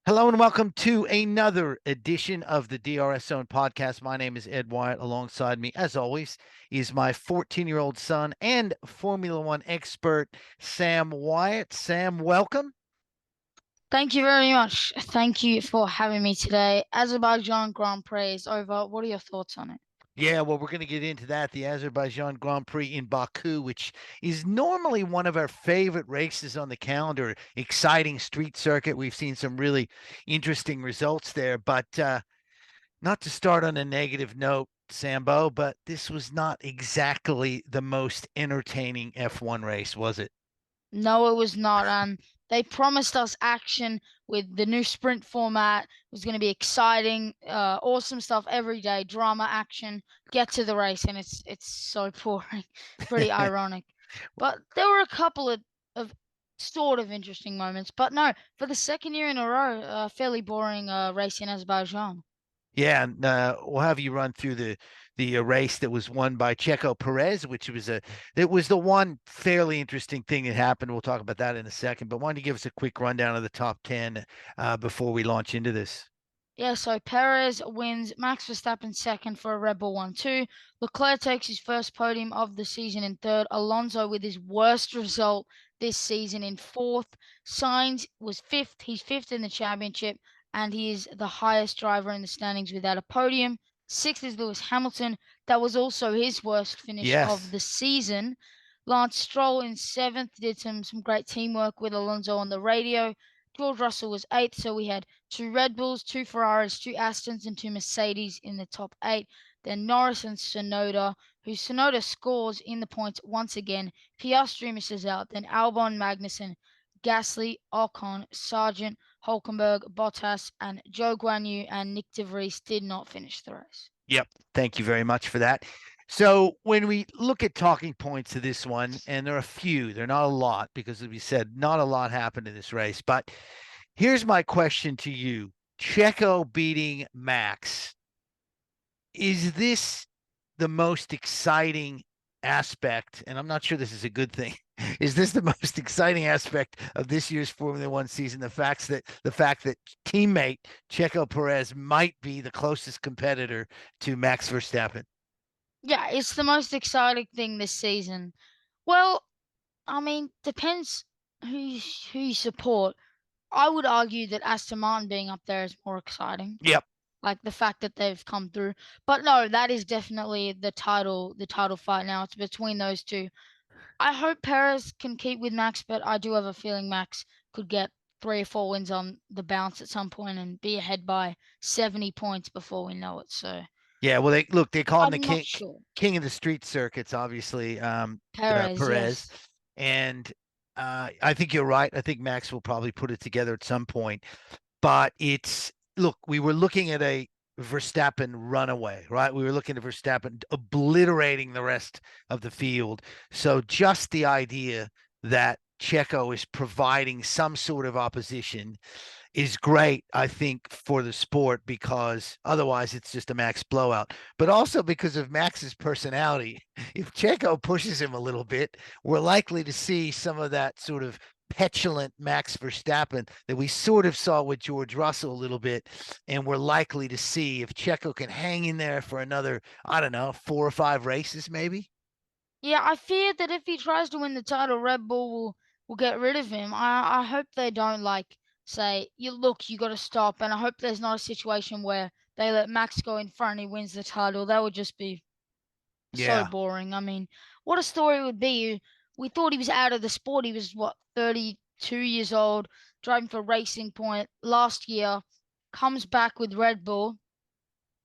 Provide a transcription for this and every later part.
Hello and welcome to another edition of the DRS Zone podcast. My name is Ed Wyatt. Alongside me, as always, is my 14-year-old son and Formula One expert, Sam Wyatt. Sam, welcome. Thank you very much. Thank you for having me today. Azerbaijan Grand Prix is over. What are your thoughts on it? Yeah, well, we're going to get into that. The Azerbaijan Grand Prix in Baku, which is normally one of our favorite races on the calendar. Exciting street circuit. We've seen some really interesting results there, but not to start on a negative note, Sambo, but this was not exactly the most entertaining F1 race, was it? No, it was not. They promised us action with the new sprint format. It was going to be exciting, awesome stuff every day, drama, action. Get to the race, and it's so boring. Pretty ironic. But there were a couple of sort of interesting moments. But no, for the second year in a row, fairly boring race in Azerbaijan. Yeah, and we'll have you run through the race that was won by Checo Perez, which was it was the one fairly interesting thing that happened. We'll talk about that in a second, but why don't you give us a quick rundown of the top 10 before we launch into this? Yeah, so Perez wins, Max Verstappen second for a Red Bull 1-2. Leclerc takes his first podium of the season in third. Alonso with his worst result this season in fourth. Sainz was fifth. He's fifth in the championship, and he is the highest driver in the standings without a podium. Sixth is Lewis Hamilton. That was also his worst finish of Yes. the season. Lance Stroll in seventh did some great teamwork with Alonso on the radio. George Russell was eighth, so we had two Red Bulls, two Ferraris, two Astons, and two Mercedes in the top eight. Then Norris and Sonoda, who Sonoda scores in the points once again. Piastri misses out. Then Albon, Magnussen, Gasly, Ocon, Sargent, Hulkenberg, Bottas, and Joe Guan Yu and Nick De Vries did not finish the race. Yep. Thank you very much for that. So when we look at talking points to this one, and there are a few, they're not a lot because, as we said, not a lot happened in this race. But here's my question to you: Checo beating Max, is this the most exciting aspect? And I'm not sure this is a good thing. Is this the most exciting aspect of this year's Formula One season? The fact that teammate Checo Perez might be the closest competitor to Max Verstappen. Yeah, it's the most exciting thing this season. Well, I mean, depends who you support. I would argue that Aston Martin being up there is more exciting, Yep. like the fact that they've come through. But no, that is definitely the title fight now. It's between those two. I hope Perez can keep with Max, but I do have a feeling Max could get 3 or 4 wins on the bounce at some point and be ahead by 70 points before we know it. So Yeah. Well, they call him the I'm not king sure. king of the street circuits, obviously, Perez, Perez, yes. and I think you're right. I think Max will probably put it together at some point. But it's look, we were looking at a Verstappen runaway, right? We were looking at Verstappen obliterating the rest of the field. So just the idea that Checo is providing some sort of opposition is great, I think, for the sport because otherwise it's just a Max blowout. But also because of Max's personality, if Checo pushes him a little bit, we're likely to see some of that sort of petulant Max Verstappen that we sort of saw with George Russell a little bit. And we're likely to see if Checo can hang in there for another, I don't know, 4 or 5 races, maybe. Yeah, I fear that if he tries to win the title, Red Bull will get rid of him. I hope they don't like say, you got to stop. And I hope there's not a situation where they let Max go in front and he wins the title. That would just be so Yeah. boring. I mean, what a story it would be. We thought he was out of the sport. He was what, 32 years old, driving for Racing Point last year, comes back with Red Bull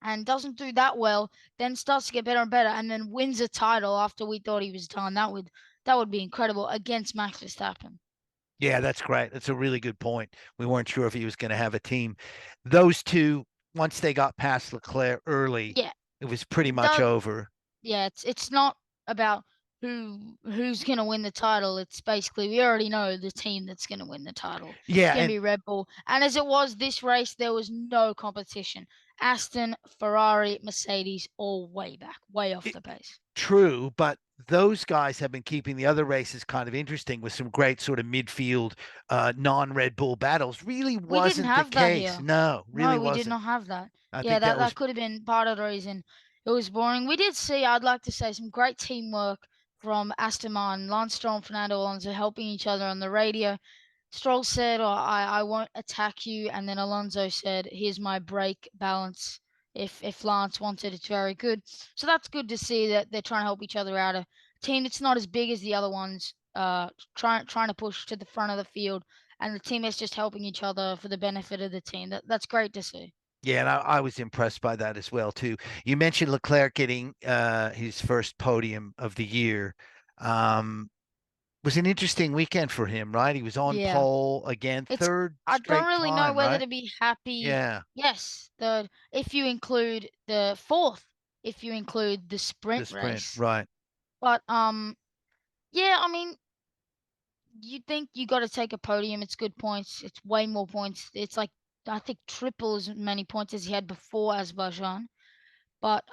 and doesn't do that well, then starts to get better and better, and then wins a title after we thought he was done. That would be incredible against Max Verstappen. Yeah, that's great. That's a really good point. We weren't sure if he was going to have a team. Those two, once they got past Leclerc early, Yeah, it was pretty much does over. yeah, it's not about who's gonna win the title. It's basically we already know the team that's gonna win the title. It's Yeah, gonna and be Red Bull. And as it was this race, there was no competition. Aston, Ferrari, Mercedes, all way back, way off the pace. True, but those guys have been keeping the other races kind of interesting with some great sort of midfield, non-Red Bull battles. Really We didn't wasn't the have that case. here. No, really No, we did wasn't. not have that. I Yeah, think that that was, that could have been part of the reason it was boring. We did see, I'd like to say, some great teamwork from Aston Martin, Lance Stroll and Fernando Alonso helping each other on the radio. Stroll said, "Oh, I won't attack you," and then Alonso said, "Here's my brake balance. If Lance wanted, it's very good." So that's good to see that they're trying to help each other out. A team that's not as big as the other ones, trying to push to the front of the field, and the teammates just helping each other for the benefit of the team. That's great to see. yeah, and I was impressed by that as well too. You mentioned Leclerc getting his first podium of the year. Was an interesting weekend for him, right? He was on Yeah, pole again, it's third I don't straight really know time, whether right? to be happy. Yeah, Yes, the if you include the fourth, if you include the the sprint sprint, race. right? But yeah, I mean, you think you got to take a podium. It's good points. It's way more points. It's like I think triple as many points as he had before Azerbaijan. But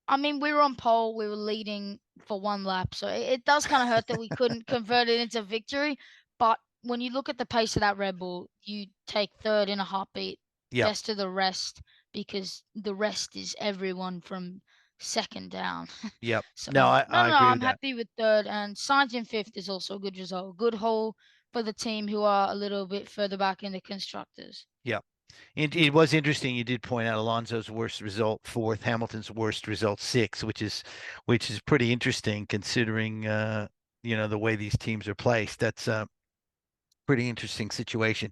I mean, we were on pole. We were leading for one lap, so it does kind of hurt that we couldn't convert it into victory. But when you look at the pace of that Red Bull, you take third in a heartbeat, Yep, best of the rest, because the rest is everyone from second down. yep. So No, I no, agree I'm with that. happy with third, and Sainz in fifth is also a good result. Good haul for the team who are a little bit further back in the constructors. Yep. It was interesting. You did point out Alonso's worst result fourth, Hamilton's worst result sixth, which is pretty interesting considering the way these teams are placed. That's pretty interesting situation.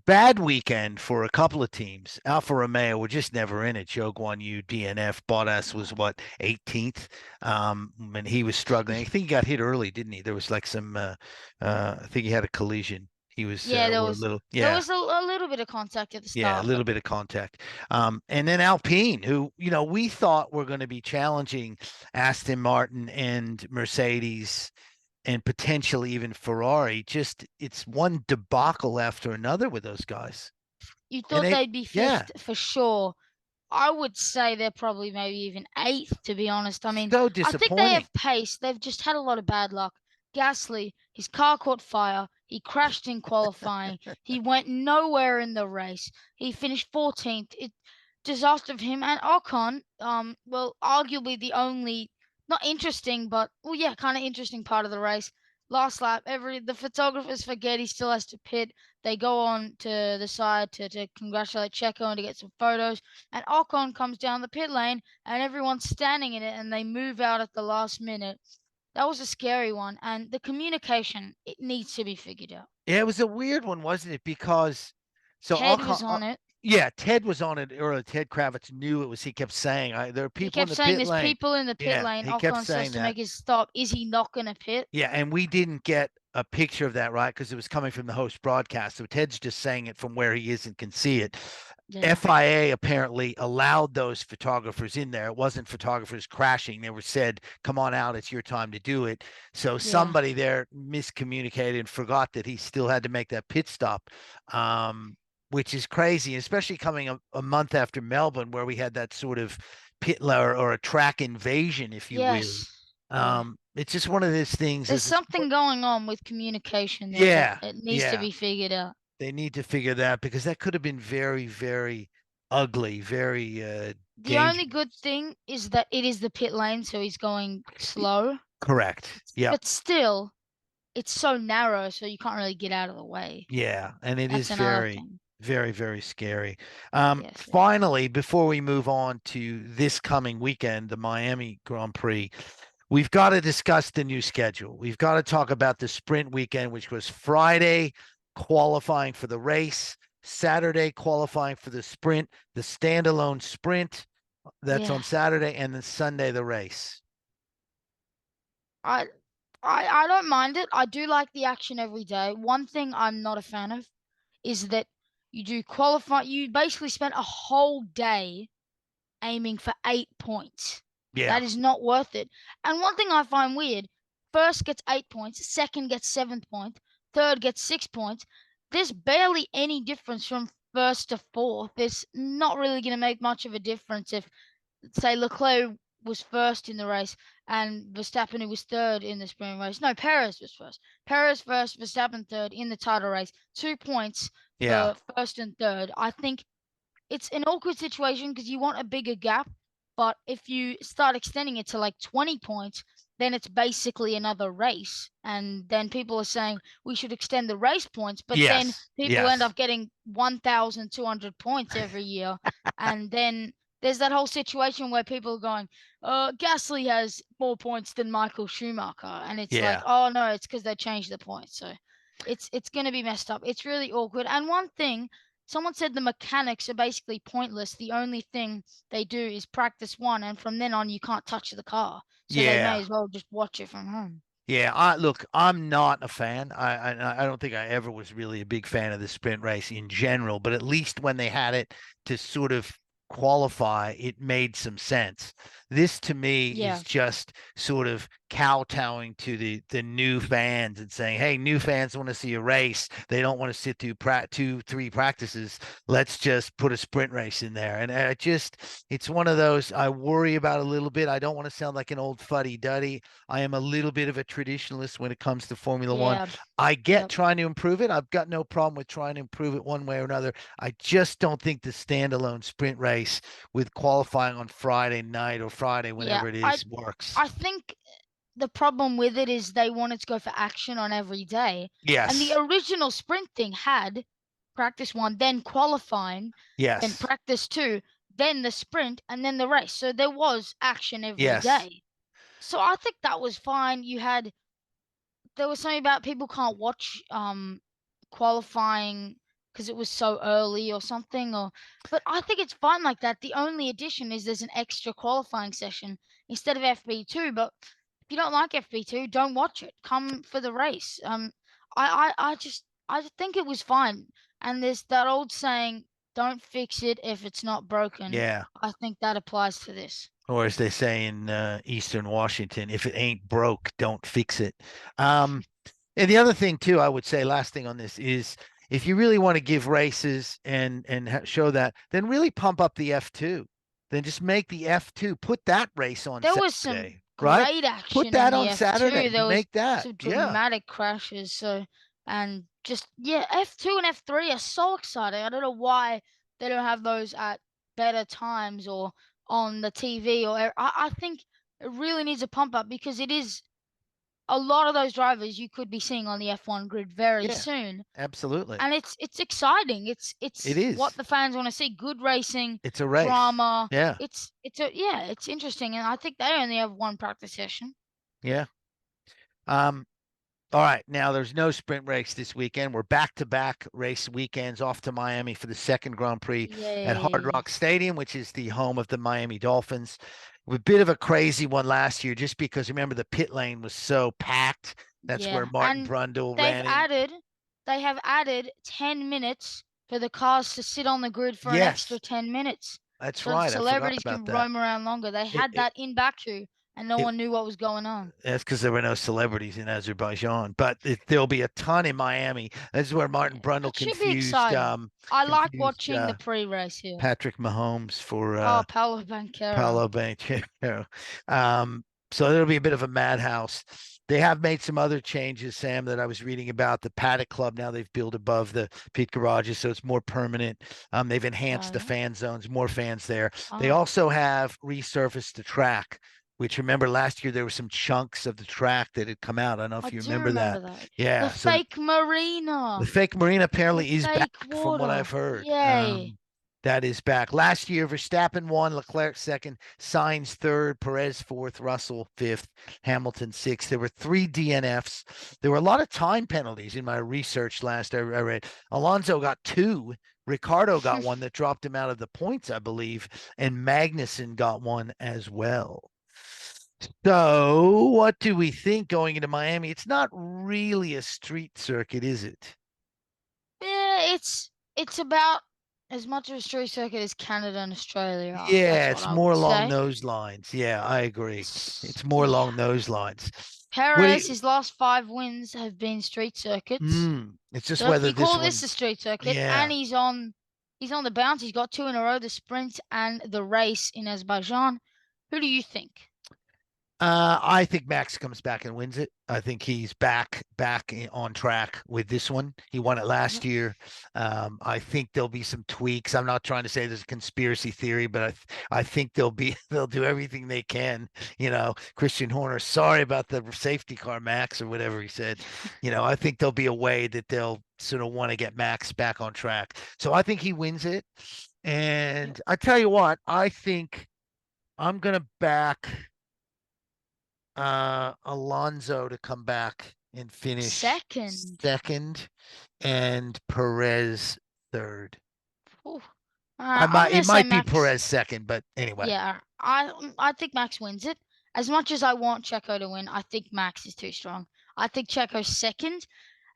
Bad weekend for a couple of teams. Alfa Romeo were just never in it. Zhou Guan Yu, DNF. Bottas was what 18th, and he was struggling. I think he got hit early, didn't he? There was like some. I think he had a collision. He was Yeah, or a little, there yeah. was a little bit of contact at the Yeah, a start, little but bit of contact. And then Alpine, who, we thought were going to be challenging Aston Martin and Mercedes and potentially even Ferrari. Just it's one debacle after another with those guys. you And thought they'd be yeah, fifth for sure. I would say they're probably maybe even eighth, to be honest. I mean, so I think they disappointing. have pace. They've just had a lot of bad luck. Gasly, his car caught fire. He crashed in qualifying. He went nowhere in the race. He finished 14th. It disaster of him and Ocon. Well, arguably the only not interesting, but well, yeah, kind of interesting part of the race. Last lap, the photographers forget he still has to pit. They go on to the side to congratulate Checo and to get some photos. And Ocon comes down the pit lane and everyone's standing in it and they move out at the last minute. That was a scary one. And the communication, it needs to be figured out. Yeah, it was a weird one, wasn't it? Because so Ted Alcon, was on it. yeah, Ted was on it early. Ted Kravitz knew it was. He kept saying, "There are He people in kept the saying pit there's lane." people in the pit Yeah, lane. he kept Ocon says saying to that. make his stop. Is he not going to pit? Yeah, and we didn't get a picture of that, right? Because it was coming from the host broadcast. So Ted's just saying it from where he is and can see it. Yeah. FIA apparently allowed those photographers in there. It wasn't photographers crashing. They were said, "Come on out. It's your time to do it." So Yeah. somebody there miscommunicated and forgot that he still had to make that pit stop, which is crazy, especially coming a month after Melbourne, where we had that sort of pit or a track invasion, if you will. Yes. Yeah. It's just one of those things There's as a sport. something going on with communication there that Yeah, it needs to yeah. be figured out. They need to figure that because that could have been very, very ugly, very The only dangerous. good thing is that it is the pit lane, so he's going slow. Correct. Yep. But still, it's so narrow, so you can't really get out of the way. Yeah, and it That's is another very, thing. very, very scary. Yes, yes. Finally, before we move on to this coming weekend, the Miami Grand Prix, we've got to discuss the new schedule. We've got to talk about the sprint weekend, which was Friday qualifying for the race, Saturday qualifying for the sprint, the standalone sprint that's Yeah. on Saturday, and then Sunday the race. I I don't mind it. I do like the action every day. One thing I'm not a fan of is that you do qualify you basically spent a whole day aiming for 8 points. Yeah. That is not worth it. And one thing I find weird, first gets 8 points, second gets 7 points, third gets 6 points. There's barely any difference from first to fourth, it's not really going to make much of a difference if, say, Leclerc was first in the race and Verstappen, who was third in the sprint race. No, Perez was first. Perez first, Verstappen third in the title race. 2 points Yeah. for first and third. I think it's an awkward situation because you want a bigger gap, but if you start extending it to like 20 points, then it's basically another race. And then people are saying we should extend the race points, but then Yes. people end Yes. up getting 1,200 points every year. And then there's that whole situation where people are going, Gasly has more points than Michael Schumacher. And it's like, Yeah. oh no, it's because they changed the points. So it's gonna be messed up. It's really awkward. And one thing, someone said the mechanics are basically pointless. The only thing they do is practice one, and from then on, you can't touch the car. So they may Yeah. as well just watch it from home. Yeah, look, I'm not a fan. I don't think I ever was really a big fan of the sprint race in general, but at least when they had it to sort of qualify, it made some sense. This to me Yeah. is just sort of kowtowing to the new fans and saying, "Hey, new fans want to see a race. They don't want to sit through 3 practices. Let's just put a sprint race in there." And it's one of those I worry about a little bit. I don't want to sound like an old fuddy-duddy. I am a little bit of a traditionalist when it comes to Formula One. Yeah. I get Yep. trying to improve it. I've got no problem with trying to improve it one way or another. I just don't think the standalone sprint race with qualifying on Friday night or Friday, Yeah. whenever it I is, works. I think the problem with it is they wanted to go for action on every day. And the Yes. original sprint thing had practice one, then qualifying, then Yes. practice two, then the sprint, and then the race. So there was action every Yes. day. So I think that was fine. There was something about people can't watch qualifying because it was so early or something, or but I think it's fine like that. The only addition is there's an extra qualifying session instead of FP2. But if you don't like FP2, don't watch it. Come for the race. I just think it was fine. And there's that old saying, don't fix it if it's not broken. Yeah. I think that applies to this. Or as they say in Eastern Washington, if it ain't broke, don't fix it. Um, and the other thing too, I would say, last thing on this is, if you really want to give races and show that, then really pump up the F2. Then just make the F2, put that race on There was some Saturday, right? great Put action in that the on F2. Saturday. There was Make that. some Yeah. dramatic crashes. So, and just, yeah, F2 and F3 are so exciting. I don't know why they don't have those at better times or on the TV I think it really needs a pump up because it is a lot of those drivers you could be seeing on the F1 grid very Yeah. soon. Absolutely. And it's exciting. It It's what is. the fans want to see. Good racing, It's a race. drama. Yeah. It's interesting, and I think they only have one practice session. Yeah. Um, All right, now there's no sprint race this weekend. We're back-to-back race weekends off to Miami for the second Grand Prix at Hard Yay. Rock Stadium, which is the home of the Miami Dolphins. A bit of a crazy one last year, just because remember the pit lane was so packed. That's where Yeah, Martin and Brundle they've ran in. added they have added 10 minutes for the cars to sit on the grid for an extra Yes, 10 minutes. that's So the right. I forgot celebrities about can that. roam around longer. They It, had it, that in Baku and no it one knew what was going on. That's because there were no celebrities in Azerbaijan, but there'll be a ton in Miami. This is where Martin Yeah, Brundle that should be exciting. I like confused watching the pre-race here. Patrick Mahomes for Oh, Paulo Banquero. Paolo Banchero. So it'll be a bit of a madhouse. They have made some other changes, Sam, that I was reading about. The Paddock Club now they've built above the pit garages, so it's more permanent. They've enhanced the Yeah. fan zones, more fans there. They Oh, also have resurfaced the track, which remember last year there were some chunks of the track that had come out. I don't know I if you do remember remember that. that. The Yeah. So fake marina. the fake marina The apparently is back fake from what water. I've heard. Yay. That is back. Last year, Verstappen won, Leclerc second, Sainz third, Perez fourth, Russell fifth, Hamilton sixth. There were 3 DNFs. There were a lot of time penalties in my research last I read. Alonso got 2. Ricardo got one that dropped him out of the points, I believe, and Magnussen got one as well. So, what do we think going into Miami? It's not really a street circuit, is it? Yeah, it's about as much of a street circuit as Canada and Australia are. That's Yeah, what it's I more would along say. those lines. Yeah, I agree. It's more Yeah. along those lines. What do Perez, you, his last 5 wins have been street circuits. it's just So if whether you this call this a one's, street circuit and yeah, he's on He's on the bounce. He's got 2 in a row, the sprint and the race in Azerbaijan. Who do you think? I think Max comes back and wins it. I think he's back on track with this one. He won it last year. I think there'll be some tweaks. I'm not trying to say there's a conspiracy theory, but I think they'll do everything they can. Christian Horner, sorry about the safety car, Max, or whatever he said. I think there'll be a way that they'll sort of want to get Max back on track. So I think he wins it. And I tell you what, I think I'm gonna back Alonso to come back and finish second and Perez third. Ooh. It might be Perez second, but anyway. Yeah, I think Max wins it. As much as I want Checo to win, I think Max is too strong. I think Checo's second.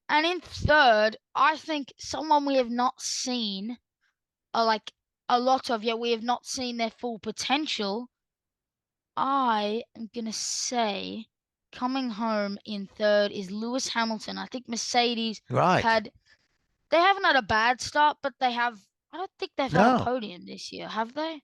And in third, I think someone we have not seen like a lot of, yet we have not seen their full potential. I am going to say coming home in third is Lewis Hamilton. I think Mercedes Right. they haven't had a bad start, but I don't think they've had a podium this year, have they?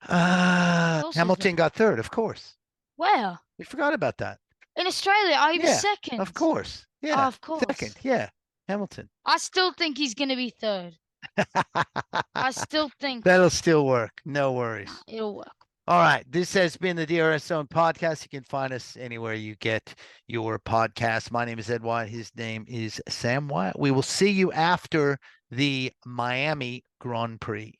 Hamilton got third, of course. Where? We forgot about that. In Australia, he was second. Of course. Yeah. Of course. Second. Yeah. Hamilton. I still think he's going to be third. I still think that'll still work. No worries. It'll work. All right. This has been the DRS Zone podcast. You can find us anywhere you get your podcast. My name is Ed White. His name is Sam White. We will see you after the Miami Grand Prix.